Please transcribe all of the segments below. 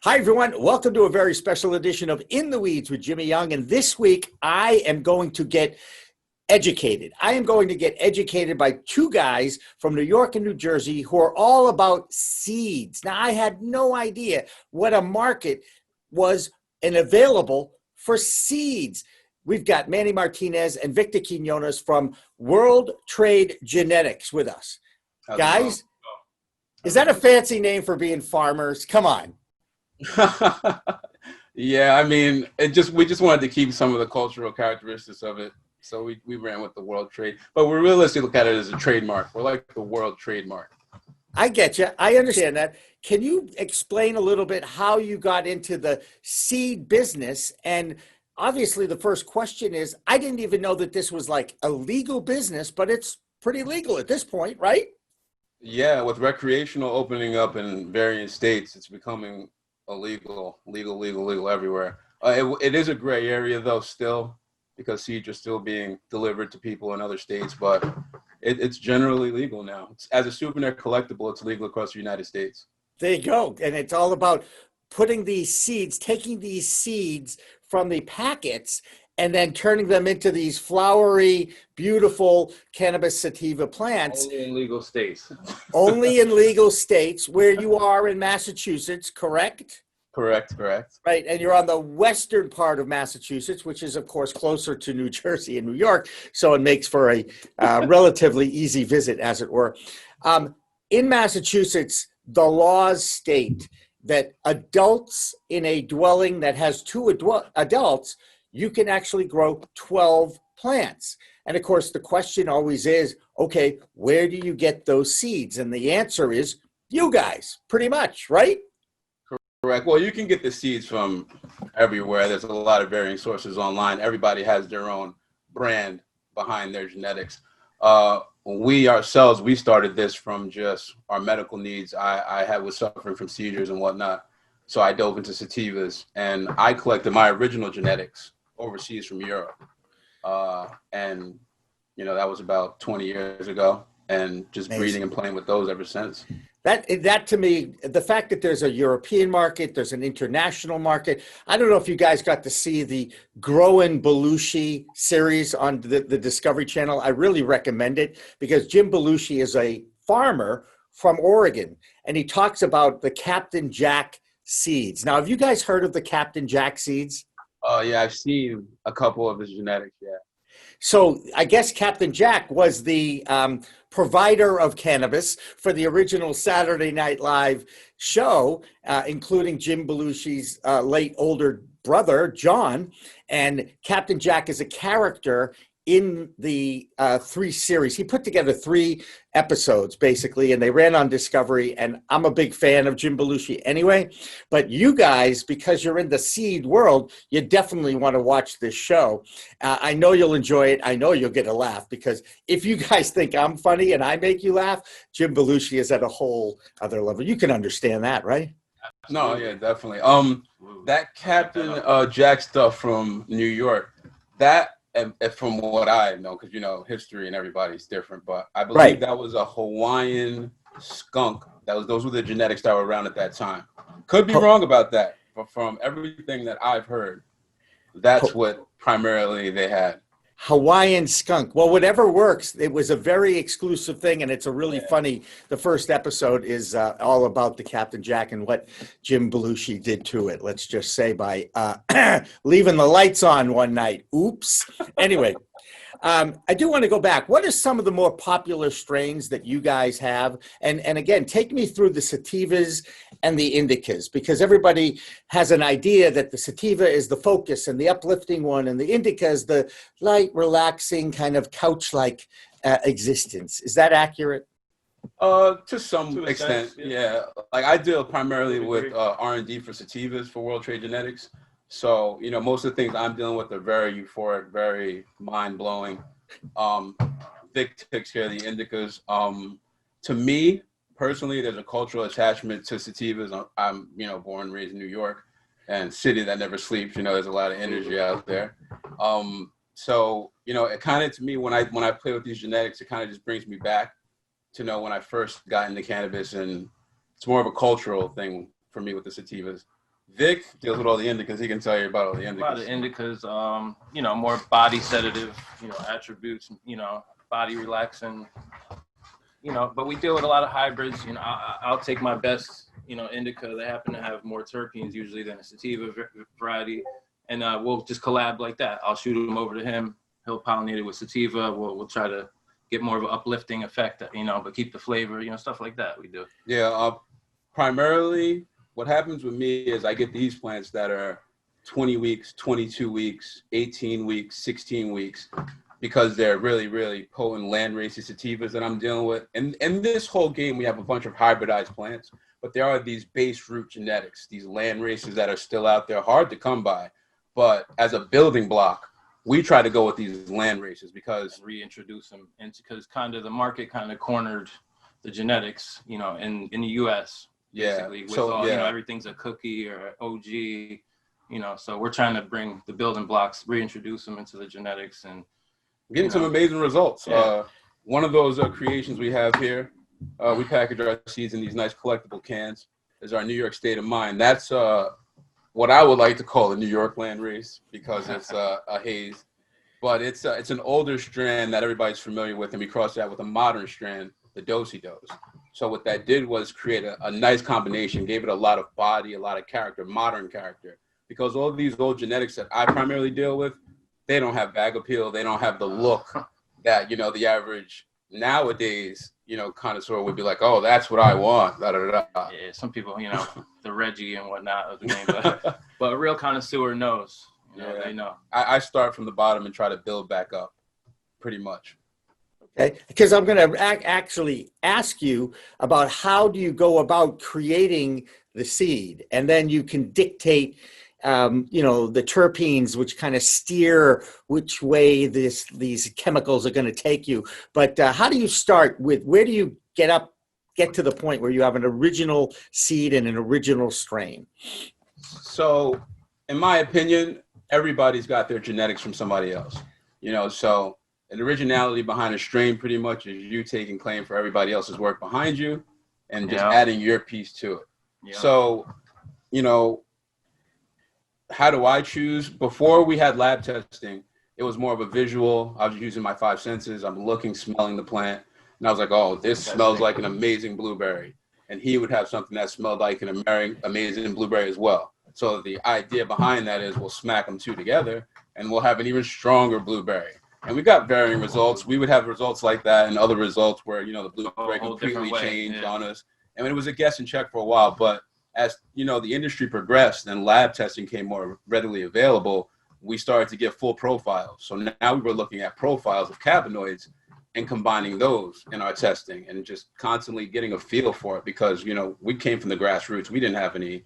Hi, everyone. Welcome to a very special edition of In the Weeds with Jimmy Young. And this week, I am going to get educated. I am going to get educated by two guys from New York and New Jersey who are all about seeds. Now, I had no idea what a market was and available for seeds. We've got Mannie Martinez and Victor Quinones from World Trade Genetics with us. Guys, is that a fancy name for being farmers? Come on. Yeah, I mean, we just wanted to keep some of the cultural characteristics of it. So we ran with the world trade, but we realistically look at it as a trademark. We're like the world trademark. I get you. I understand that. Can you explain a little bit how you got into the seed business? And obviously the first question is, I didn't even know that this was like a legal business, but it's pretty legal at this point, right? Yeah, with recreational opening up in various states, it's becoming illegal everywhere. It is a gray area though still, because seeds are still being delivered to people in other states, but it's generally legal now. As a souvenir collectible, it's legal across the United States. There you go. And it's all about putting these seeds, taking these seeds from the packets and then turning them into these flowery, beautiful cannabis sativa plants. Only in legal states. Only in legal states, where you are in Massachusetts, correct? Correct. Right, and you're on the western part of Massachusetts, which is, of course, closer to New Jersey and New York, so it makes for a relatively easy visit, as it were. In Massachusetts, the laws state that adults in a dwelling that has two adults, you can actually grow 12 plants. And of course, the question always is, okay, where do you get those seeds? And the answer is you guys, pretty much, right? Correct. Well, you can get the seeds from everywhere. There's a lot of varying sources online. Everybody has their own brand behind their genetics. We ourselves, we started this from just our medical needs. I was suffering from seizures and whatnot. So I dove into sativas, and I collected my original genetics overseas from Europe. And, that was about 20 years ago, and just breeding and playing with those ever since. That to me, the fact that there's a European market, there's an international market. I don't know if you guys got to see the Growin' Belushi series on the Discovery Channel. I really recommend it because Jim Belushi is a farmer from Oregon, and he talks about the Captain Jack seeds. Now, have you guys heard of the Captain Jack seeds? Yeah, I've seen a couple of his genetics, yeah. So I guess Captain Jack was the provider of cannabis for the original Saturday Night Live show, including Jim Belushi's late older brother, John. And Captain Jack is a character in the 3 series. He put together 3 episodes, basically, and they ran on Discovery, and I'm a big fan of Jim Belushi anyway. But you guys, because you're in the seed world, you definitely want to watch this show. I know you'll enjoy it. I know you'll get a laugh, because if you guys think I'm funny and I make you laugh, Jim Belushi is at a whole other level. You can understand that, right? No, yeah, definitely. That Captain Jack stuff from New York, that, and from what I know, because history and everybody's different, but I believe that was a Hawaiian skunk. Those were the genetics that were around at that time. Could be wrong about that, but from everything that I've heard, that's what primarily they had. Hawaiian skunk. Well, whatever works. It was a very exclusive thing, and it's a really funny. The first episode is all about the Captain Jack and what Jim Belushi did to it. Let's just say by leaving the lights on one night. Oops. Anyway, I do want to go back. What are some of the more popular strains that you guys have? And again, take me through the sativas and the indicas, because everybody has an idea that the sativa is the focus and the uplifting one, and the indica is the light, relaxing, kind of couch-like existence. Is that accurate? To some extent, yeah. Like I deal primarily with R&D for sativas for World Trade Genetics. So, most of the things I'm dealing with are very euphoric, very mind-blowing. Vic takes care of the indicas. To me, personally, there's a cultural attachment to sativas. I'm born and raised in New York, and city that never sleeps. There's a lot of energy out there. So, it kind of, to me, when I play with these genetics, it kind of just brings me back to know when I first got into cannabis, and it's more of a cultural thing for me with the sativas. Vic deals with all the indicas. He can tell you about all the indicas. A lot of indicas, you know, more body sedative, you know, attributes, you know, body relaxing, you know, but we deal with a lot of hybrids. You know, I'll take my best, you know, indica. They happen to have more terpenes usually than a sativa variety. And we'll just collab like that. I'll shoot them over to him. He'll pollinate it with sativa. We'll try to get more of an uplifting effect, you know, but keep the flavor, you know, stuff like that we do. Yeah, primarily what happens with me is I get these plants that are 20 weeks, 22 weeks, 18 weeks, 16 weeks, because they're really, really potent land racy sativas that I'm dealing with. And in this whole game, we have a bunch of hybridized plants, but there are these base root genetics, these land races that are still out there, hard to come by. But as a building block, we try to go with these land races because reintroduce them, and because kind of the market kind of cornered the genetics, you know, in the U.S. basically. With all, you know, everything's a cookie or OG, you know. So we're trying to bring the building blocks, reintroduce them into the genetics, and getting some amazing results. Yeah. One of those creations we have here, we package our seeds in these nice collectible cans, is our New York State of Mind. That's what I would like to call a New York land race because it's a haze, but it's an older strand that everybody's familiar with, and we cross that with a modern strand, the Do-si-dos. So what that did was create a nice combination, gave it a lot of body, a lot of character, modern character, because all of these old genetics that I primarily deal with, they don't have bag appeal. They don't have the look that, you know, the average nowadays, you know, kind of sort of would be like, oh, that's what I want. Da, da, da. Yeah, some people, you know, the Reggie and whatnot of the game, but a real connoisseur knows, you know, they know. I start from the bottom and try to build back up pretty much. Okay, because I'm going to actually ask you about how do you go about creating the seed, and then you can dictate you know, the terpenes, which kind of steer which way these chemicals are going to take you. But how do you start with, where do you get to the point where you have an original seed and an original strain? So in my opinion, everybody's got their genetics from somebody else, you know, so an originality behind a strain pretty much is you taking claim for everybody else's work behind you and just adding your piece to it. Yeah. So, you know, how do I choose? Before we had lab testing, it was more of a visual. I was using my five senses. I'm looking, smelling the plant. And I was like, oh, this smells like an amazing blueberry. And he would have something that smelled like an amazing blueberry as well. So the idea behind that is we'll smack them two together and we'll have an even stronger blueberry. And we got varying results. We would have results like that and other results where, you know, the blueberry completely changed on us. I mean, it was a guess and check for a while, but as you know, the industry progressed and lab testing came more readily available, we started to get full profiles. So now we were looking at profiles of cannabinoids and combining those in our testing and just constantly getting a feel for it because, you know, we came from the grassroots. We didn't have any,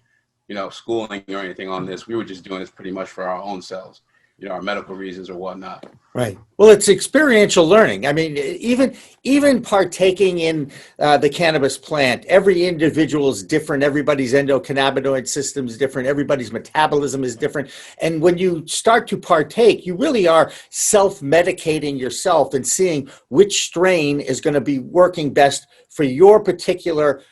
you know, schooling or anything on this. We were just doing this pretty much for our own selves, you know, our medical reasons or whatnot. Right. Well, it's experiential learning. I mean, even partaking in the cannabis plant, every individual is different. Everybody's endocannabinoid system is different. Everybody's metabolism is different. And when you start to partake, you really are self-medicating yourself and seeing which strain is going to be working best for your particular,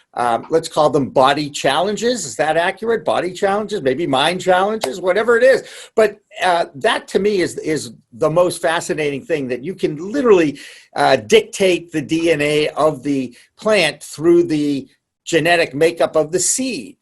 let's call them body challenges. Is that accurate? Body challenges, maybe mind challenges, whatever it is. But that to me is the most fascinating thing, that you can literally dictate the DNA of the plant through the genetic makeup of the seed.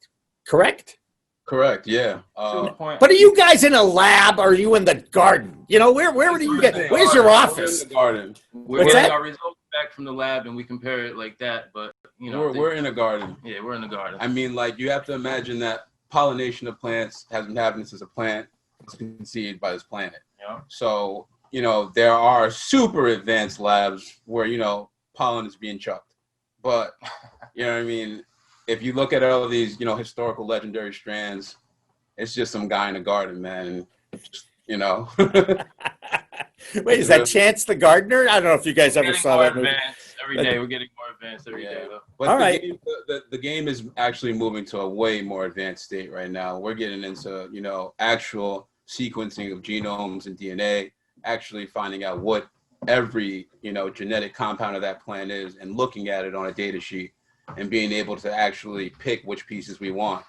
Correct? Correct. Yeah. But are you guys in a lab? Or are you in the garden? You know, where do you get? Where's your office? We're in the garden. We're getting our results back from the lab, and we compare it like that. But you know, we're in a garden. Yeah, we're in the garden. I mean, like, you have to imagine that pollination of plants has been happening since a plant was conceived by this planet. Yeah. So, you know, there are super advanced labs where, you know, pollen is being chucked. But, you know what I mean? If you look at all of these, you know, historical legendary strands, it's just some guy in a garden, man. Just, you know. Wait, is that Chance the Gardener? I don't know if you guys ever saw that movie. Every day, we're getting more advanced every day, though. But all right. The game is actually moving to a way more advanced state right now. We're getting into, you know, actual sequencing of genomes and DNA, actually finding out what every, you know, genetic compound of that plant is and looking at it on a data sheet and being able to actually pick which pieces we want.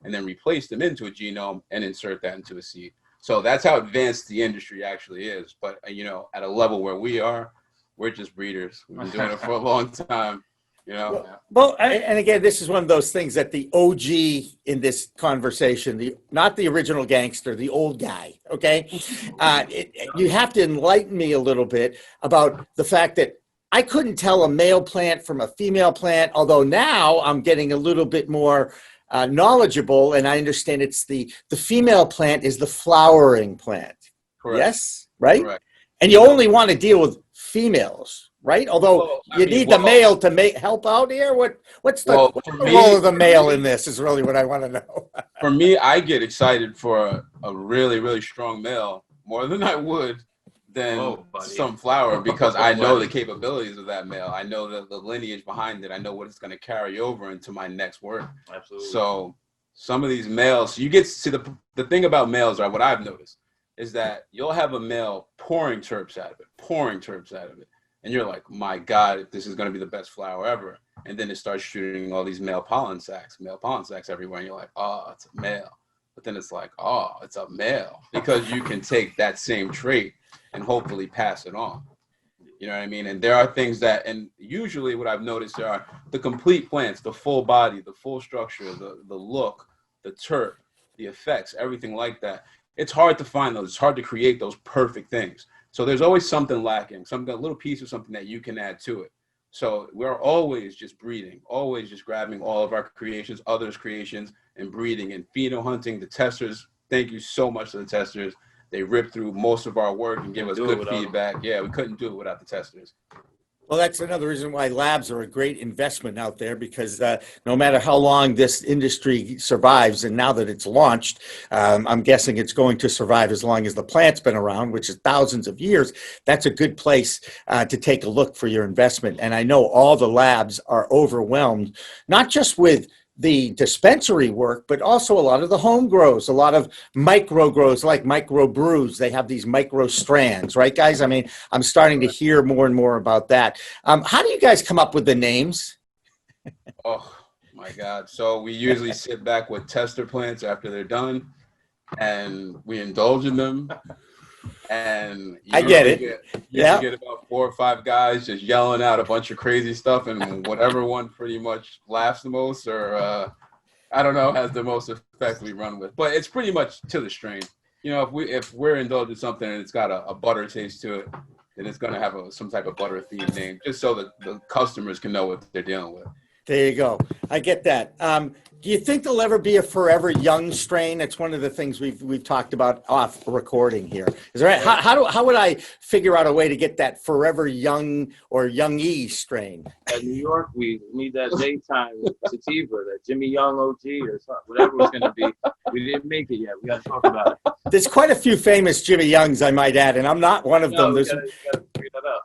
and then replace them into a genome and insert that into a seed. So that's how advanced the industry actually is. But, at a level where we are, we're just breeders. We've been doing it for a long time, Well, and again, this is one of those things that the OG in this conversation, not the original gangster, the old guy, okay? You have to enlighten me a little bit about the fact that I couldn't tell a male plant from a female plant, although now I'm getting a little bit more knowledgeable, and I understand it's the female plant is the flowering plant. Correct. Yes, right? Correct. And you only want to deal with females, right? Although you need the male to help out here. What's the role of the male in this is really what I want to know. For me, I get excited for a really, really strong male more than I would than some flower, because I know the capabilities of that male. I know the lineage behind it. I know what it's going to carry over into my next work. Absolutely. So some of these males, you get to the thing about males, or what I've noticed, is that you'll have a male pouring terps out of it. And you're like, my God, this is going to be the best flower ever. And then it starts shooting all these male pollen sacs everywhere. And you're like, oh, it's a male. But then it's like, oh, it's a male. Because you can take that same trait and hopefully pass it on. You know what I mean? And there are things that, and usually what I've noticed, there are the complete plants, the full body, the full structure, the look, the terp, the effects, everything like that. It's hard to find those. It's hard to create those perfect things. So there's always something lacking, a little piece of something that you can add to it. So we're always just breeding, always just grabbing all of our creations, others' creations, and breeding and pheno hunting. The testers, thank you so much to the testers. They rip through most of our work and give us good feedback. Yeah, we couldn't do it without the testers. Well, that's another reason why labs are a great investment out there, because no matter how long this industry survives, and now that it's launched, I'm guessing it's going to survive as long as the plant's been around, which is thousands of years. That's a good place to take a look for your investment. And I know all the labs are overwhelmed, not just with the dispensary work, but also a lot of the home grows, a lot of micro grows, like micro brews. They have these micro strands, right, guys? I mean, I'm starting to hear more and more about that. How do you guys come up with the names? Oh my God. So we usually sit back with tester plants after they're done, and we indulge in them. And I get it. You get about 4 or 5 guys just yelling out a bunch of crazy stuff, and whatever one pretty much laughs the most, or I don't know, has the most effect, we run with. But it's pretty much to the strain. If we're indulging something and it's got a butter taste to it, then it's going to have some type of butter themed name, just so that the customers can know what they're dealing with. There you go. I get that. Do you think there'll ever be a forever young strain? It's one of the things we've talked about off recording here. Is there how would I figure out a way to get that forever young or youngy strain? At New York, we need that daytime sativa, that Jimmy Young OG or something, whatever it's going to be. We didn't make it yet. We got to talk about it. There's quite a few famous Jimmy Youngs, I might add, and I'm not one of them. We gotta figure that out.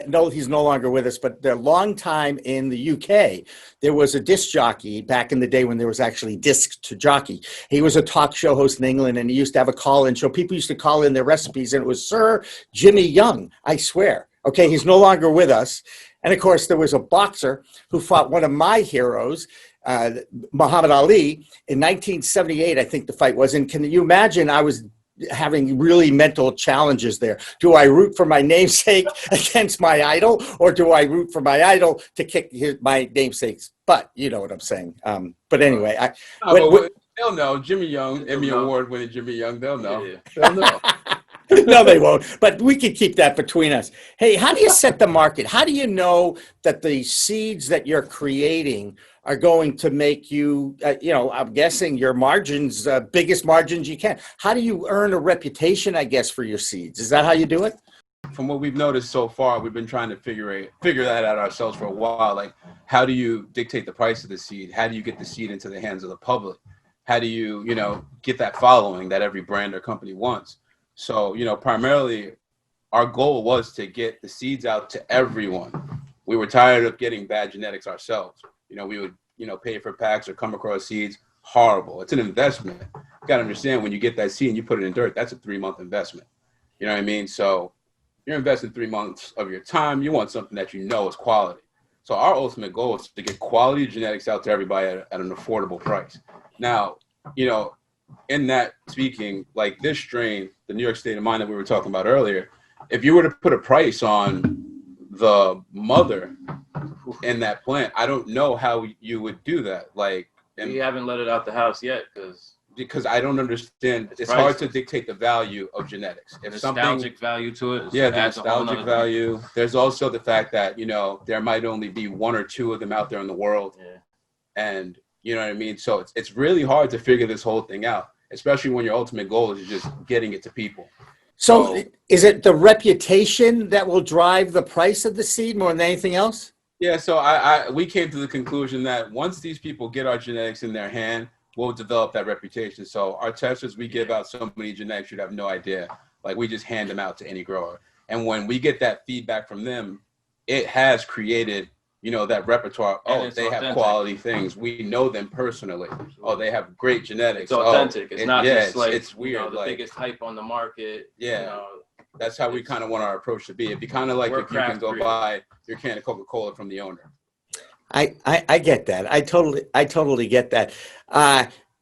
No, he's no longer with us, but a long time in the UK, there was a disc jockey back in the day when there was actually disc to jockey. He was a talk show host in England, and he used to have a call-in show. People used to call in their recipes, and it was Sir Jimmy Young, I swear. Okay, he's no longer with us. And of course, there was a boxer who fought one of my heroes, Muhammad Ali, in 1978, I think the fight was. And can you imagine, I was having really mental challenges there. Do I root for my namesake against my idol, or do I root for my idol to kick my namesake's butt? You know what I'm saying. But anyway, they'll know. Jimmy Young, Emmy Award winning Jimmy Young, they'll know. Yeah. They'll know. No, they won't. But we can keep that between us. Hey, how do you set the market? How do you know that the seeds that you're creating are going to make you, I'm guessing your margins, biggest margins you can? How do you earn a reputation, I guess, for your seeds? Is that how you do it? From what we've noticed so far, we've been trying to figure that out ourselves for a while. Like, how do you dictate the price of the seed? How do you get the seed into the hands of the public? How do you, get that following that every brand or company wants? So, primarily our goal was to get the seeds out to everyone. We were tired of getting bad genetics ourselves. We would, pay for packs or come across seeds. Horrible. It's an investment. You got to understand, when you get that seed and you put it in dirt, that's a 3-month investment. You know what I mean? So you're investing 3 months of your time. You want something that is quality. So our ultimate goal is to get quality genetics out to everybody at an affordable price. Now, you know, in that speaking, like this strain, the New York State of Mind that we were talking about earlier, if you were to put a price on the mother in that plant, I don't know how you would do that. Like, and we haven't let it out the house yet because I don't understand. It's hard to dictate the value of genetics. If nostalgic value to it. Yeah, the nostalgic value. There's also the fact that, you know, there might only be one or two of them out there in the world. Yeah. And you know what I mean? So it's really hard to figure this whole thing out, especially when your ultimate goal is just getting it to people. So is it the reputation that will drive the price of the seed more than anything else? Yeah, so we came to the conclusion that once these people get our genetics in their hand, we'll develop that reputation. So our testers, we give out so many genetics, you'd have no idea. Like, we just hand them out to any grower. And when we get that feedback from them, it has created, you know, that repertoire. Oh, they have quality things. We know them personally. Oh, they have great genetics. It's authentic. It's not just like, it's weird. You know, the biggest hype on the market. Yeah. You know, that's how we kind of want our approach to be. It'd be kind of like if you can go buy your can of Coca-Cola from the owner. I get that. I totally get that.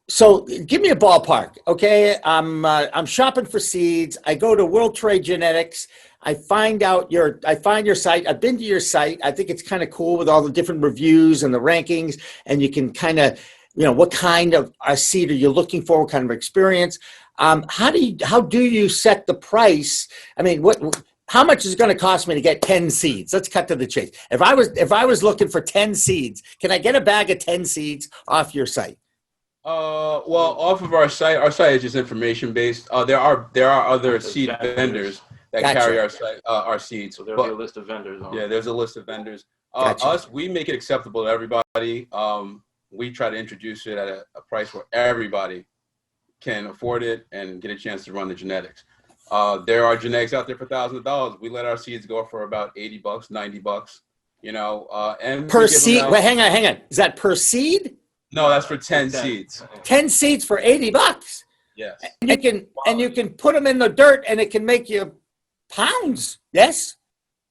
So give me a ballpark, okay? I'm shopping for seeds. I go to World Trade Genetics. I find your site. I've been to your site. I think it's kind of cool with all the different reviews and the rankings, and you can kind of, you know, what kind of a seed are you looking for? What kind of experience? How do you set the price? I mean, how much is it going to cost me to get 10 seeds? Let's cut to the chase. If I was looking for 10 seeds, can I get a bag of 10 seeds off your site? Well, off of our site is just information based. There are other seed vendors that carry our seeds. So there'll be a list of vendors. Yeah, there's a list of vendors. We make it acceptable to everybody. We try to introduce it at a price where everybody can afford it and get a chance to run the genetics. There are genetics out there for thousands of dollars. We let our seeds go for about $80, $90, you know, and per seed. Wait, hang on. Is that per seed? No, that's for 10 seeds. 10 seeds for $80. Yes. And you can put them in the dirt and it can make you pounds. Yes.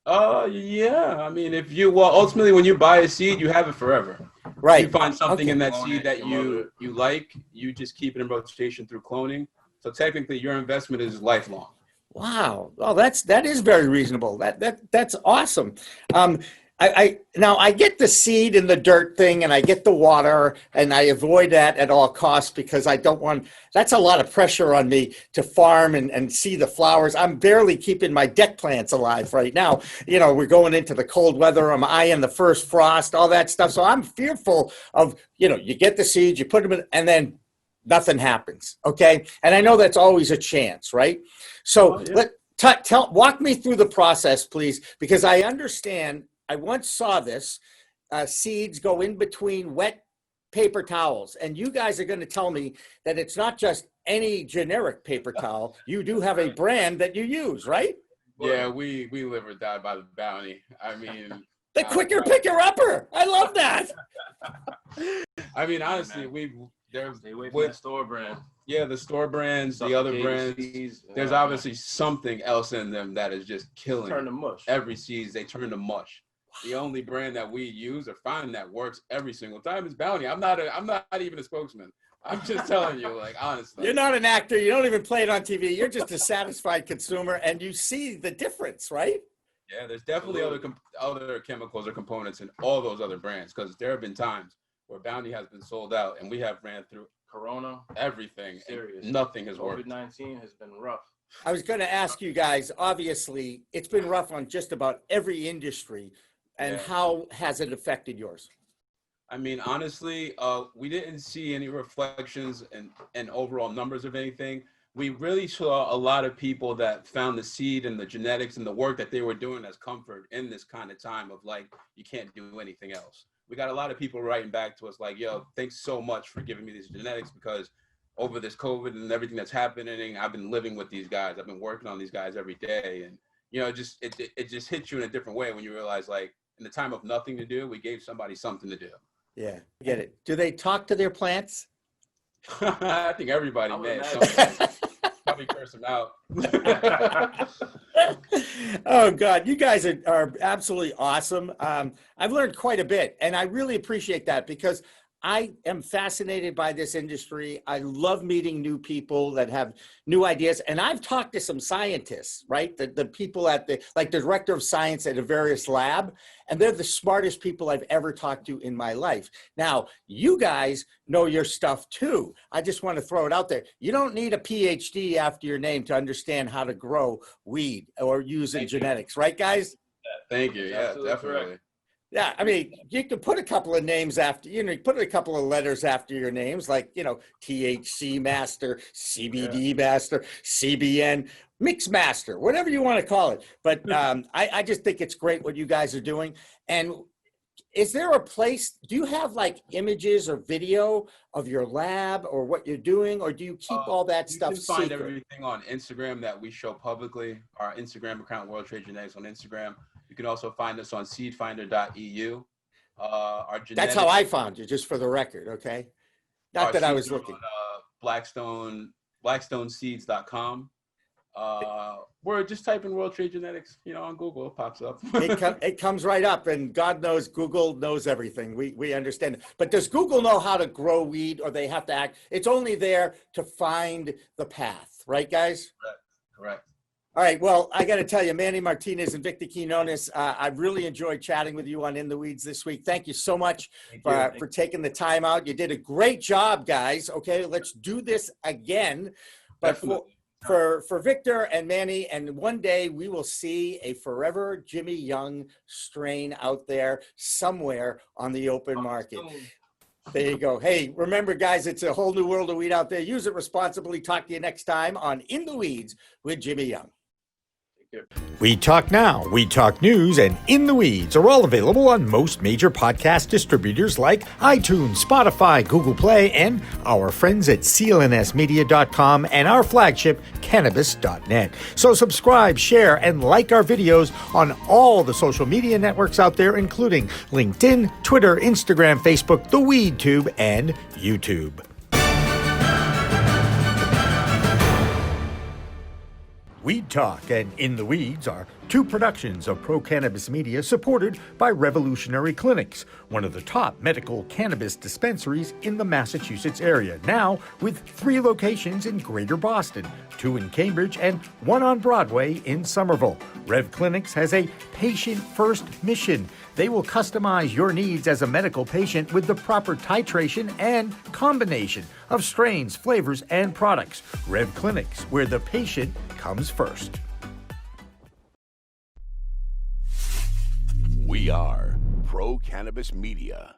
Yeah. I mean, ultimately when you buy a seed, you have it forever. Right. If you find something in that seed that you like, you just keep it in rotation through cloning. So technically your investment is lifelong. Wow. Well, that is very reasonable. That's awesome. Now I get the seed in the dirt thing and I get the water and I avoid that at all costs because I don't want, that's a lot of pressure on me to farm and see the flowers. I'm barely keeping my deck plants alive right now. You know, we're going into the cold weather. I'm eyeing the first frost, all that stuff. So I'm fearful of, you know, you get the seeds, you put them in, and then nothing happens. Okay. And I know that's always a chance, right? So walk me through the process, please, because I understand. I once saw this, seeds go in between wet paper towels. And you guys are going to tell me that it's not just any generic paper towel. You do have a brand that you use, right? Yeah, we live or die by the bounty. I mean, the quicker picker-upper. I love that. I mean, honestly, stay away from the store brand. Yeah, the store brands, the other brands. There's obviously something else in them that is just killing. Turn to mush. Every seeds, they turn to mush. The only brand that we use or find that works every single time is Bounty. I'm not even a spokesman. I'm just telling you, like, honestly. You're not an actor. You don't even play it on TV. You're just a satisfied consumer, and you see the difference, right? Yeah, there's definitely other chemicals or components in all those other brands because there have been times where Bounty has been sold out, and we have ran through Corona, everything. Serious. Nothing has worked. COVID-19 has been rough. I was going to ask you guys, obviously, it's been rough on just about every industry. And how has it affected yours? I mean, honestly, we didn't see any reflections and overall numbers of anything. We really saw a lot of people that found the seed and the genetics and the work that they were doing as comfort in this kind of time of like, you can't do anything else. We got a lot of people writing back to us like, yo, thanks so much for giving me these genetics because over this COVID and everything that's happening, I've been living with these guys. I've been working on these guys every day. And, you know, it just hits you in a different way when you realize like, in the time of nothing to do, we gave somebody something to do. Yeah, I get it. Do they talk to their plants? I think everybody may. probably curse him out. Oh God, you guys are absolutely awesome. I've learned quite a bit, and I really appreciate that because I am fascinated by this industry. I love meeting new people that have new ideas, and I've talked to some scientists, right? The people at the director of science at a various lab, and they're the smartest people I've ever talked to in my life. Now, you guys know your stuff too. I just want to throw it out there. You don't need a PhD after your name to understand how to grow weed or use in genetics, right, guys? Thank you. Yeah, definitely. Correct. Yeah, I mean, you can put a couple of names after, put a couple of letters after your names, like, THC master, CBD master, CBN, mix master, whatever you want to call it. But I just think it's great what you guys are doing. And is there a place, do you have like images or video of your lab or what you're doing, or do you keep all that stuff secret? You can find secret? everything on Instagram that we show publicly. Our Instagram account, World Trade Genetics on Instagram. You can also find us on seedfinder.eu. Our genetics, That's how I found you, just for the record, okay? Not that I was looking. On, blackstoneseeds.com. Or just type in World Trade Genetics, on Google, it pops up. It comes right up, and God knows Google knows everything. We understand it. But does Google know how to grow weed, or they have to act? It's only there to find the path, right, guys? Correct. All right. Well, I got to tell you, Mannie Martinez and Victor Quinones, I've really enjoyed chatting with you on In the Weeds this week. Thank you so much for taking the time out. You did a great job, guys. Okay, let's do this again. But for Victor and Mannie, and one day we will see a Forever Jimmy Young strain out there somewhere on the open market. There you go. Hey, remember, guys, it's a whole new world of weed out there. Use it responsibly. Talk to you next time on In the Weeds with Jimmy Young. We Talk Now, We Talk News, and In the Weeds are all available on most major podcast distributors like iTunes, Spotify, Google Play, and our friends at clnsmedia.com and our flagship, cannabis.net. So subscribe, share, and like our videos on all the social media networks out there, including LinkedIn, Twitter, Instagram, Facebook, the WeedTube, and YouTube. Weed Talk and In the Weeds are two productions of Pro Cannabis Media supported by Revolutionary Clinics, one of the top medical cannabis dispensaries in the Massachusetts area, now with 3 locations in Greater Boston, 2 in Cambridge, and 1 on Broadway in Somerville. Rev Clinics has a patient-first mission. They will customize your needs as a medical patient with the proper titration and combination of strains, flavors, and products. Rev Clinics, where the patient comes first. We are Pro Cannabis Media.